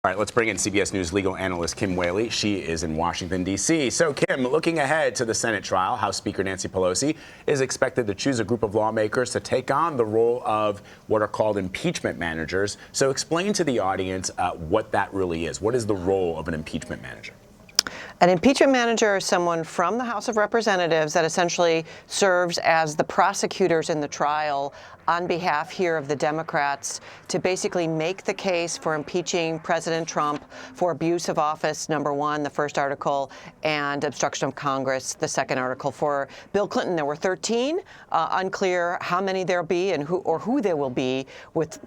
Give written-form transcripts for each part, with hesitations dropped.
All right, let's bring in CBS News legal analyst Kim Wehle. She is in Washington, D.C. So, Kim, looking ahead to the Senate trial, House Speaker Nancy Pelosi is expected to choose a group of lawmakers to take on the role of what are called impeachment managers. So explain to the audience what that really is. What is the role of an impeachment manager? An impeachment manager is someone from the House of Representatives that essentially serves as the prosecutors in the trial on behalf here of the Democrats to basically make the case for impeaching President Trump for abuse of office, number one, the first article, and obstruction of Congress, the second article. For Bill Clinton, there were 13. Unclear how many there'll be and who there will be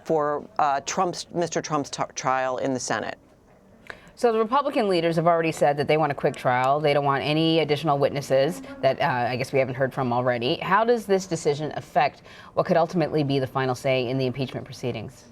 for Mr. Trump's trial in the Senate. So the Republican leaders have already said that they want a quick trial. They don't want any additional witnesses that I guess we haven't heard from already. How does this decision affect what could ultimately be the final say in the impeachment proceedings?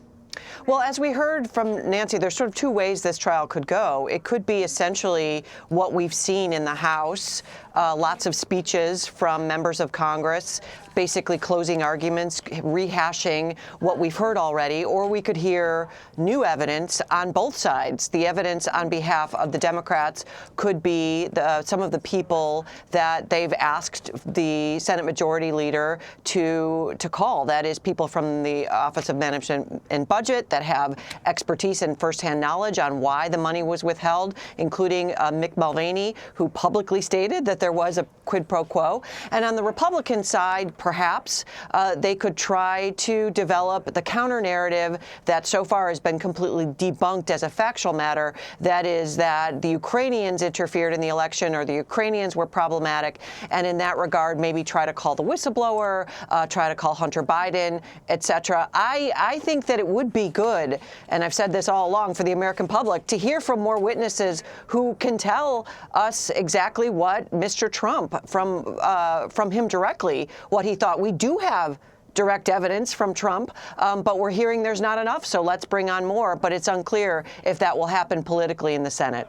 Well, as we heard from Nancy, there's sort of two ways this trial could go. It could be essentially what we've seen in the House, lots of speeches from members of Congress, basically closing arguments, rehashing what we've heard already, or we could hear new evidence on both sides. The evidence on behalf of the Democrats could be some of the people that they've asked the Senate Majority Leader to call. That is, people from the Office of Management and Budget that have expertise and firsthand knowledge on why the money was withheld, including Mick Mulvaney, who publicly stated that there was a quid pro quo. And on the Republican side, perhaps they could try to develop the counter narrative that so far has been completely debunked as a factual matter. That is that the Ukrainians interfered in the election, or the Ukrainians were problematic, and in that regard, maybe try to call the whistleblower, try to call Hunter Biden, etc. I think that it would be good, and I've said this all along, for the American public to hear from more witnesses who can tell us exactly what Mr. Trump, from him directly, what he thought. We do have direct evidence from Trump, but we're hearing there's not enough, so let's bring on more. But it's unclear if that will happen politically in the Senate.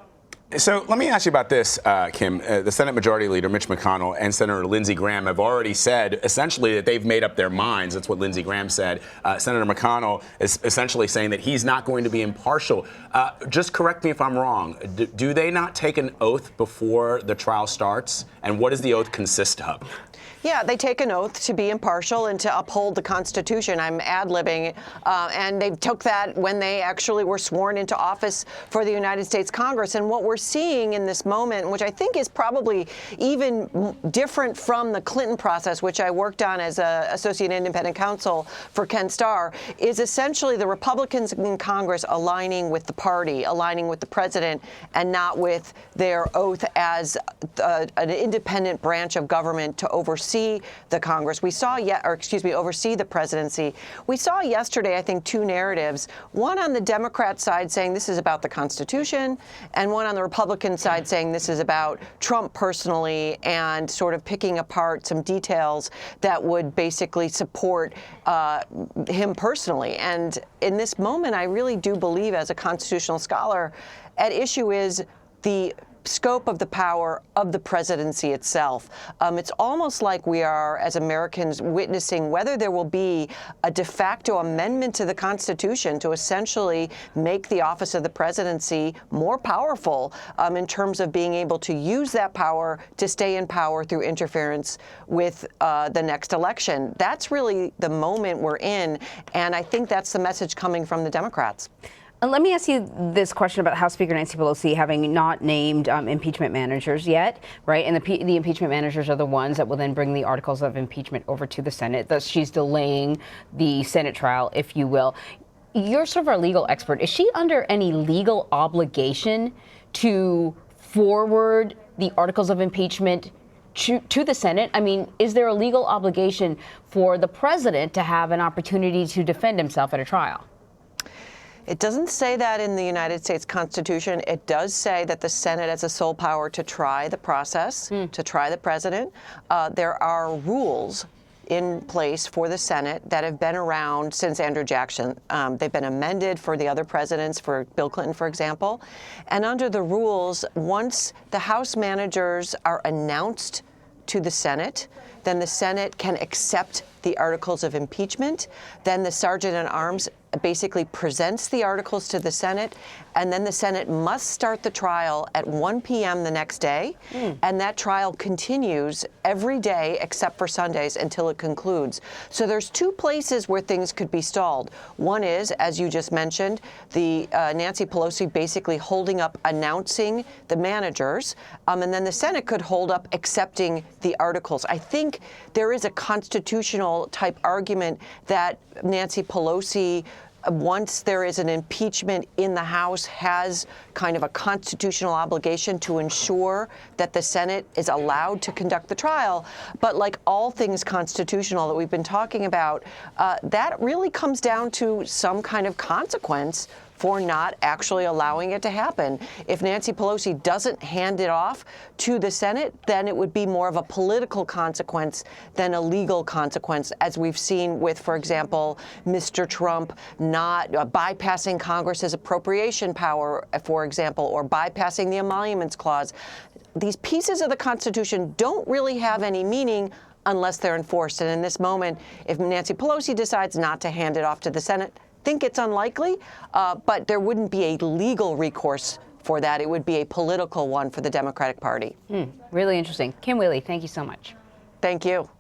So let me ask you about this, Kim. The Senate Majority Leader, Mitch McConnell, and Senator Lindsey Graham have already said, essentially, that they've made up their minds. That's what Lindsey Graham said. Senator McConnell is essentially saying that he's not going to be impartial. Just correct me if I'm wrong. Do they not take an oath before the trial starts? And what does the oath consist of? Yeah, they take an oath to be impartial and to uphold the Constitution. I'm ad-libbing, and they took that when they actually were sworn into office for the United States Congress. And what we're seeing in this moment, which I think is probably even different from the Clinton process, which I worked on as an associate independent counsel for Ken Starr, is essentially the Republicans in Congress aligning with the party, aligning with the president, and not with their oath as an independent branch of government to oversee the Congress. We saw oversee the presidency. We saw yesterday, I think, two narratives, one on the Democrat side saying this is about the Constitution, and one on the Republican side saying this is about Trump personally, and sort of picking apart some details that would basically support him personally. And in this moment, I really do believe, as a constitutional scholar, at issue is the scope of the power of the presidency itself. It's almost like we are, as Americans, witnessing whether there will be a de facto amendment to the Constitution to essentially make the office of the presidency more powerful in terms of being able to use that power to stay in power through interference with the next election. That's really the moment we're in, and I think that's the message coming from the Democrats. Let me ask you this question about House Speaker Nancy Pelosi having not named impeachment managers yet, right? And the impeachment managers are the ones that will then bring the articles of impeachment over to the Senate. Thus, she's delaying the Senate trial, if you will. You're sort of our legal expert. Is she under any legal obligation to forward the articles of impeachment to the Senate? I mean, is there a legal obligation for the president to have an opportunity to defend himself at a trial? It doesn't say that in the United States Constitution. It does say that the Senate has a sole power to try the process, to try the president. There are rules in place for the Senate that have been around since Andrew Jackson. They've been amended for the other presidents, for Bill Clinton, for example. And under the rules, once the House managers are announced to the Senate, then the Senate can accept the articles of impeachment. Then the Sergeant at Arms basically presents the articles to the Senate, and then the Senate must start the trial at 1 p.m. the next day, and that trial continues every day except for Sundays until it concludes. So there's two places where things could be stalled. One is, as you just mentioned, the Nancy Pelosi basically holding up announcing the managers, and then the Senate could hold up accepting the articles. I think there is a constitutional type argument that Nancy Pelosi, once there is an impeachment in the House, has kind of a constitutional obligation to ensure that the Senate is allowed to conduct the trial. But like all things constitutional that we've been talking about, that really comes down to some kind of consequence for not actually allowing it to happen. If Nancy Pelosi doesn't hand it off to the Senate, then it would be more of a political consequence than a legal consequence, as we've seen with, for example, Mr. Trump not bypassing Congress's appropriation power, for example, or bypassing the Emoluments Clause. These pieces of the Constitution don't really have any meaning unless they're enforced. And in this moment, if Nancy Pelosi decides not to hand it off to the Senate, think it's unlikely, but there wouldn't be a legal recourse for that. It would be a political one for the Democratic Party. Really interesting. Kim Wehle, thank you so much. Thank you.